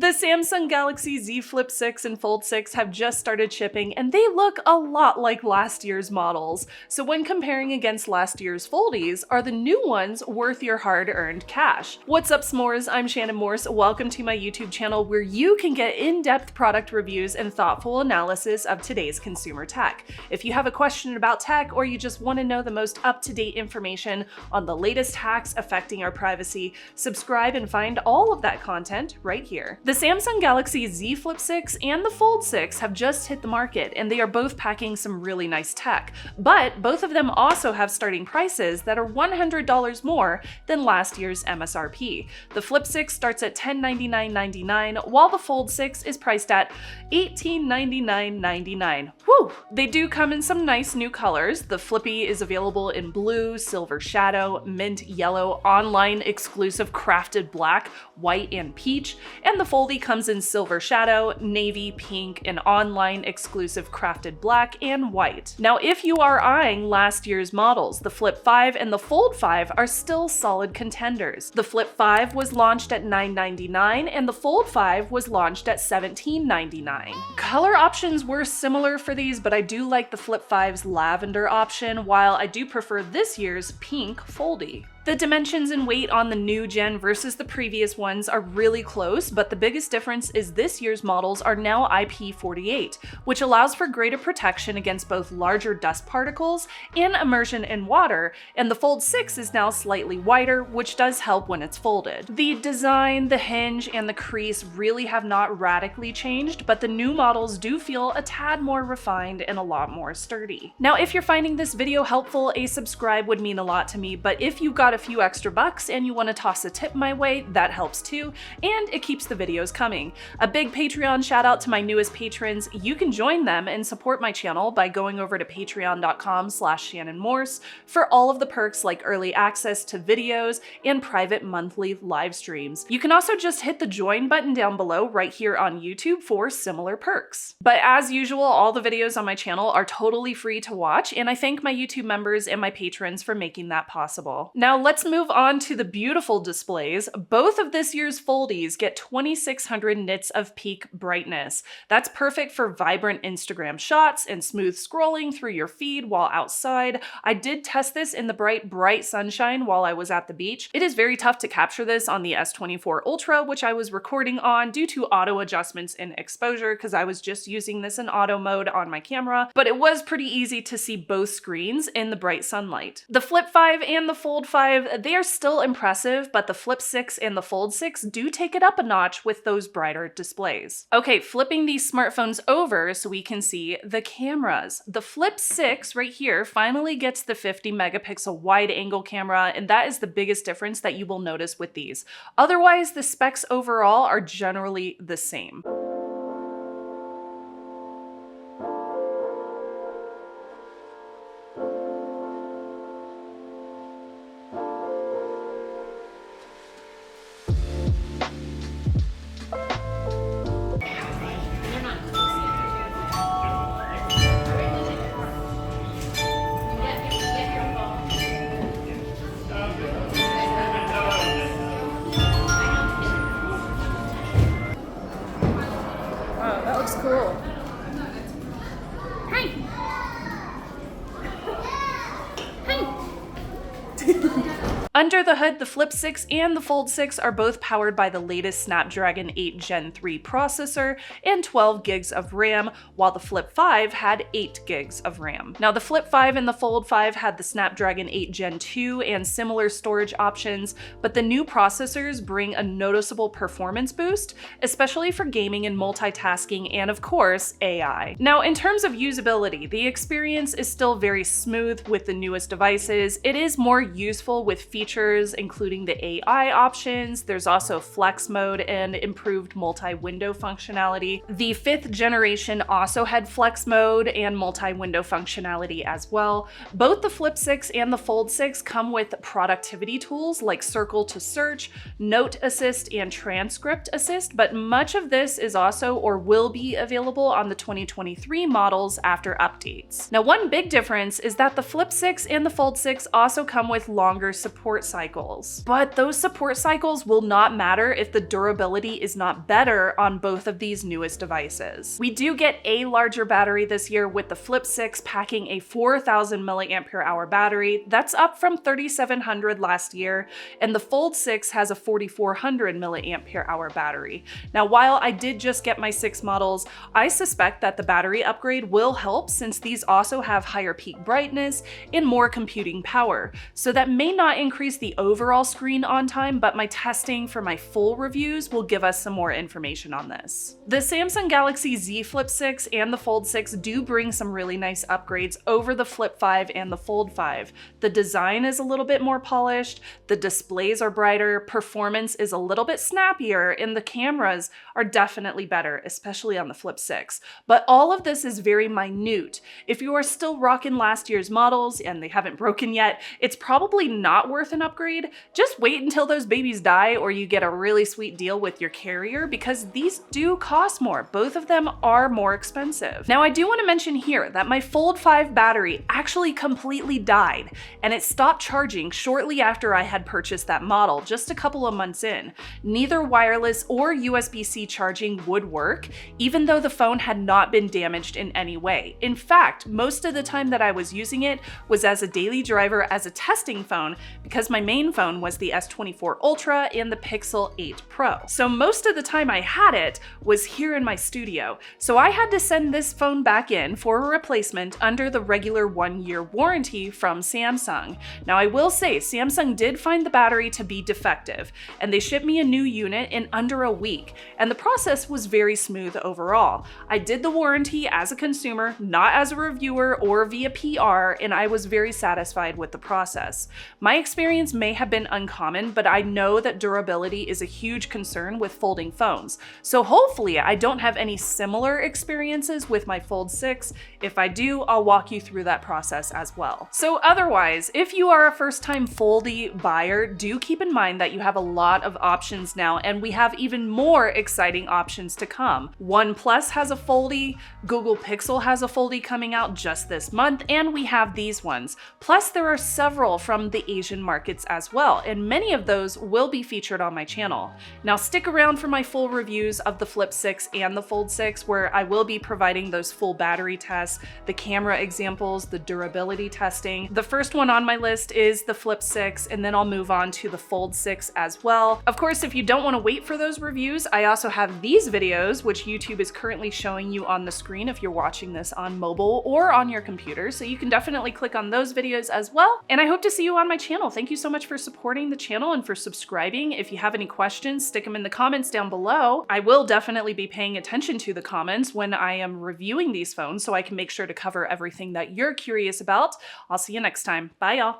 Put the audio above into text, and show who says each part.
Speaker 1: The Samsung Galaxy Z Flip 6 and Fold 6 have just started shipping, and they look a lot like last year's models. So when comparing against last year's Foldies, are the new ones worth your hard-earned cash? What's up, s'mores? I'm Shannon Morse. Welcome to my YouTube channel where you can get in-depth product reviews and thoughtful analysis of today's consumer tech. If you have a question about tech, or you just want to know the most up-to-date information on the latest hacks affecting our privacy, subscribe and find all of that content right here. The Samsung Galaxy Z Flip 6 and the Fold 6 have just hit the market, and they are both packing some really nice tech. But both of them also have starting prices that are $100 more than last year's MSRP. The Flip 6 starts at $1099.99, while the Fold 6 is priced at $1899.99. Whew! They do come in some nice new colors. The Flippy is available in blue, silver shadow, mint yellow, online exclusive crafted black, white, and peach, and the Foldy comes in silver shadow, navy, pink, and online exclusive crafted black and white. Now, if you are eyeing last year's models, the Flip 5 and the Fold 5 are still solid contenders. The Flip 5 was launched at $999 and the Fold 5 was launched at $1799. Color options were similar for these, but I do like the Flip 5's lavender option, while I do prefer this year's pink Foldy. The dimensions and weight on the new gen versus the previous ones are really close, but the biggest difference is this year's models are now IP48, which allows for greater protection against both larger dust particles and immersion in water, and the Fold 6 is now slightly wider, which does help when it's folded. The design, the hinge, and the crease really have not radically changed, but the new models do feel a tad more refined and a lot more sturdy. Now, if you're finding this video helpful, a subscribe would mean a lot to me, but if you've got a few extra bucks and you want to toss a tip my way, that helps too, and it keeps the videos coming. A big Patreon shout out to my newest patrons. You can join them and support my channel by going over to patreon.com/ShannonMorse for all of the perks like early access to videos and private monthly live streams. You can also just hit the join button down below right here on YouTube for similar perks. But as usual, all the videos on my channel are totally free to watch, and I thank my YouTube members and my patrons for making that possible. Now let's move on to the beautiful displays. Both of this year's Foldies get 2600 nits of peak brightness. That's perfect for vibrant Instagram shots and smooth scrolling through your feed while outside. I did test this in the bright sunshine while I was at the beach. It is very tough to capture this on the S24 Ultra, which I was recording on due to auto adjustments in exposure because I was just using this in auto mode on my camera, but it was pretty easy to see both screens in the bright sunlight. The Flip 5 and the Fold 5, they are still impressive, but the Flip 6 and the Fold 6 do take it up a notch with those brighter displays. Okay, flipping these smartphones over so we can see the cameras. The Flip 6 right here finally gets the 50 megapixel wide angle camera, and that is the biggest difference that you will notice with these. Otherwise, the specs overall are generally the same. Cool. Hi. Hi. Under the hood, the Flip 6 and the Fold 6 are both powered by the latest Snapdragon 8 Gen 3 processor and 12 gigs of RAM, while the Flip 5 had 8 gigs of RAM. Now, the Flip 5 and the Fold 5 had the Snapdragon 8 Gen 2 and similar storage options, but the new processors bring a noticeable performance boost, especially for gaming and multitasking, and of course, AI. Now, in terms of usability, the experience is still very smooth with the newest devices. It is more useful with features including the AI options. There's also flex mode and improved multi-window functionality. The 5th generation also had flex mode and multi-window functionality as well. Both the Flip 6 and the Fold 6 come with productivity tools like Circle to Search, Note Assist, and Transcript Assist, but much of this is also or will be available on the 2023 models after updates. Now, one big difference is that the Flip 6 and the Fold 6 also come with longer support support cycles. But those support cycles will not matter if the durability is not better on both of these newest devices. We do get a larger battery this year, with the Flip 6 packing a 4,000 mAh battery. That's up from 3,700 last year, and the Fold 6 has a 4,400 mAh battery. Now, while I did just get my 6 models, I suspect that the battery upgrade will help, since these also have higher peak brightness and more computing power. So that may not increase the overall screen on time, but my testing for my full reviews will give us some more information on this. The Samsung Galaxy Z Flip 6 and the Fold 6 do bring some really nice upgrades over the Flip 5 and the Fold 5. The design is a little bit more polished, the displays are brighter, performance is a little bit snappier, and the cameras are definitely better, especially on the Flip 6. But all of this is very minute. If you are still rocking last year's models and they haven't broken yet, it's probably not worth an upgrade. Just wait until those babies die or you get a really sweet deal with your carrier, because these do cost more. Both of them are more expensive. Now, I do want to mention here that my Fold 5 battery actually completely died, and it stopped charging shortly after I had purchased that model, just a couple of months in. Neither wireless or USB-C charging would work, even though the phone had not been damaged in any way. In fact, most of the time that I was using it was as a daily driver, as a testing phone, because my main phone was the S24 Ultra and the Pixel 8 Pro. So most of the time I had it was here in my studio. So I had to send this phone back in for a replacement under the regular 1-year warranty from Samsung. Now, I will say Samsung did find the battery to be defective, and they shipped me a new unit in under a week, and the process was very smooth overall. I did the warranty as a consumer, not as a reviewer or via PR, and I was very satisfied with the process. My experience may have been uncommon, but I know that durability is a huge concern with folding phones. So hopefully I don't have any similar experiences with my Fold 6. If I do, I'll walk you through that process as well. So otherwise, if you are a first-time Foldy buyer, do keep in mind that you have a lot of options now, and we have even more exciting options to come. OnePlus has a Foldy, Google Pixel has a Foldy coming out just this month, and we have these ones. Plus, there are several from the Asian markets as well, and many of those will be featured on my channel. Now, stick around for my full reviews of the Flip 6 and the Fold 6, where I will be providing those full battery tests, the camera examples, the durability testing. The first one on my list is the Flip 6, and then I'll move on to the Fold 6 as well. Of course, if you don't want to wait for those reviews, I also have these videos, which YouTube is currently showing you on the screen if you're watching this on mobile or on your computer, so you can definitely click on those videos as well. And I hope to see you on my channel. Thank you so much for supporting the channel and for subscribing. If you have any questions, stick them in the comments down below. I will definitely be paying attention to the comments when I am reviewing these phones, so I can make sure to cover everything that you're curious about. I'll see you next time. Bye, y'all.